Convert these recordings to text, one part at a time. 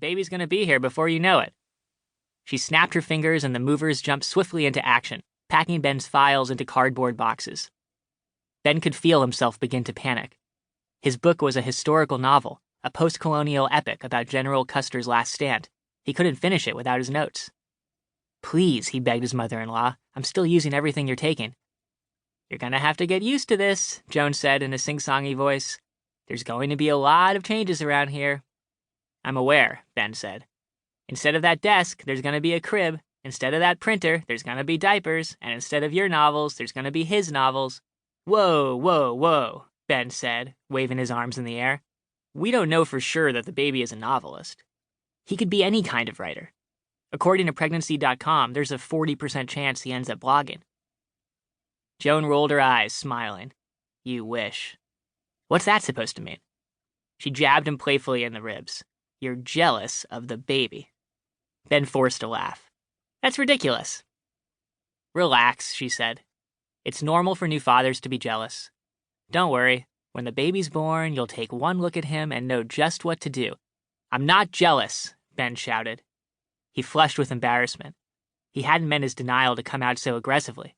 baby's gonna be here before you know it. She snapped her fingers and the movers jumped swiftly into action, packing Ben's files into cardboard boxes. Ben could feel himself begin to panic. His book was a historical novel, a post-colonial epic about General Custer's last stand. He couldn't finish it without his notes. Please, he begged his mother-in-law, I'm still using everything you're taking. You're gonna have to get used to this, Joan said in a sing-songy voice. There's going to be a lot of changes around here. I'm aware, Ben said. Instead of that desk, there's gonna be a crib. Instead of that printer, there's gonna be diapers. And instead of your novels, there's gonna be his novels. Whoa, whoa, whoa, Ben said, waving his arms in the air. We don't know for sure that the baby is a novelist. He could be any kind of writer. According to pregnancy.com, there's a 40% chance he ends up blogging. Joan rolled her eyes, smiling. You wish. What's that supposed to mean? She jabbed him playfully in the ribs. You're jealous of the baby. Ben forced a laugh. That's ridiculous. Relax, she said. It's normal for new fathers to be jealous. Don't worry. When the baby's born, you'll take one look at him and know just what to do. I'm not jealous, Ben shouted. He flushed with embarrassment. He hadn't meant his denial to come out so aggressively.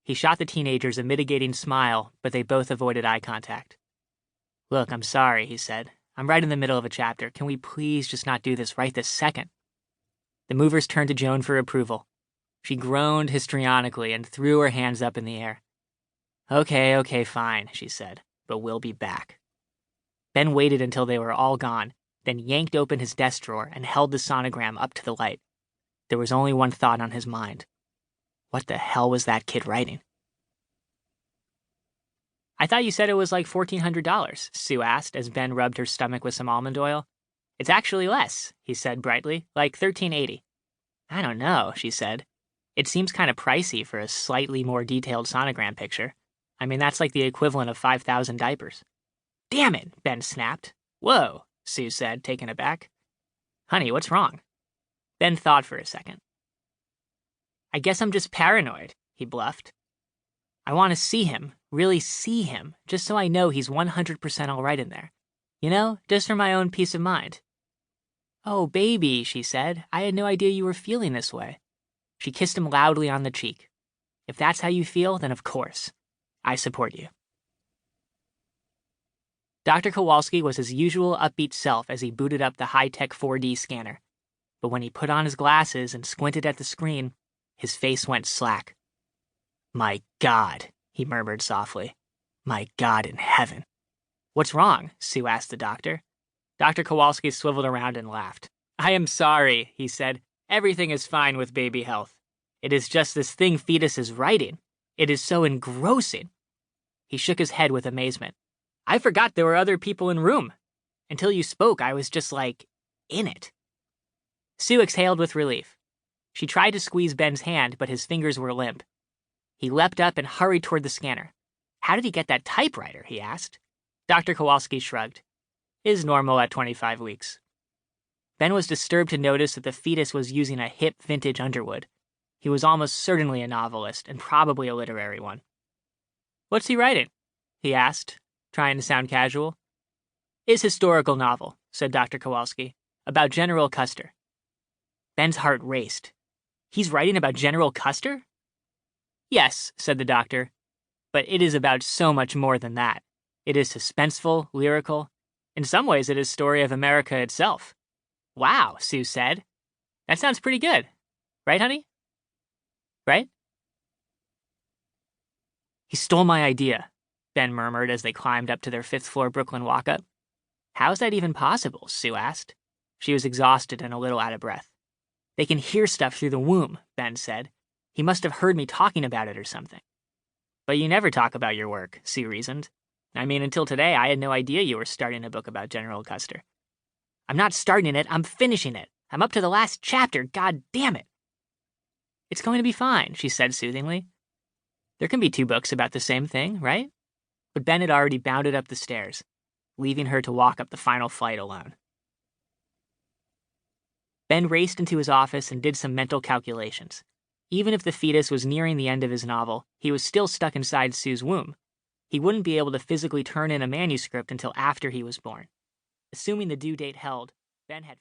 He shot the teenagers a mitigating smile, but they both avoided eye contact. Look, I'm sorry, he said. I'm right in the middle of a chapter. Can we please just not do this right this second? The movers turned to Joan for approval. She groaned histrionically and threw her hands up in the air. Okay, fine, she said, but we'll be back. Ben waited until they were all gone, then yanked open his desk drawer and held the sonogram up to the light. There was only one thought on his mind. What the hell was that kid writing? I thought you said it was like $1,400, Sue asked as Ben rubbed her stomach with some almond oil. It's actually less, he said brightly, like $1,380. I don't know, she said. It seems kind of pricey for a slightly more detailed sonogram picture. I mean, that's like the equivalent of 5,000 diapers. Damn it, Ben snapped. Whoa, Sue said, taken aback. Honey, what's wrong? Ben thought for a second. I guess I'm just paranoid, he bluffed. I want to see him, really see him, just so I know he's 100% all right in there. You know, just for my own peace of mind. Oh, baby, she said. I had no idea you were feeling this way. She kissed him loudly on the cheek. If that's how you feel, then of course. I support you. Dr. Kowalski was his usual upbeat self as he booted up the high-tech 4D scanner. But when he put on his glasses and squinted at the screen, his face went slack. My God, he murmured softly. My God in heaven. What's wrong? Sue asked the doctor. Dr. Kowalski swiveled around and laughed. I am sorry, he said. Everything is fine with baby health. It is just this thing fetus is writing. It is so engrossing. He shook his head with amazement. I forgot there were other people in room. Until you spoke, I was just like, in it. Sue exhaled with relief. She tried to squeeze Ben's hand, but his fingers were limp. He leapt up and hurried toward the scanner. How did he get that typewriter? He asked. Dr. Kowalski shrugged. Is normal at 25 weeks. Ben was disturbed to notice that the fetus was using a hip vintage Underwood. He was almost certainly a novelist, and probably a literary one. What's he writing? He asked, trying to sound casual. His historical novel, said Dr. Kowalski, about General Custer. Ben's heart raced. He's writing about General Custer? Yes, said the doctor, but it is about so much more than that. It is suspenseful, lyrical. In some ways, it is a story of America itself. Wow, Sue said. That sounds pretty good. Right, honey? Right? He stole my idea, Ben murmured as they climbed up to their 5th-floor Brooklyn walk-up. How is that even possible? Sue asked. She was exhausted and a little out of breath. They can hear stuff through the womb, Ben said. He must have heard me talking about it or something. But you never talk about your work, Sue reasoned. I mean, until today, I had no idea you were starting a book about General Custer. I'm not starting it, I'm finishing it. I'm up to the last chapter, god damn it. It's going to be fine, she said soothingly. There can be 2 books about the same thing, right? But Ben had already bounded up the stairs, leaving her to walk up the final flight alone. Ben raced into his office and did some mental calculations. Even if the fetus was nearing the end of his novel, he was still stuck inside Sue's womb. He wouldn't be able to physically turn in a manuscript until after he was born. Assuming the due date held, Ben had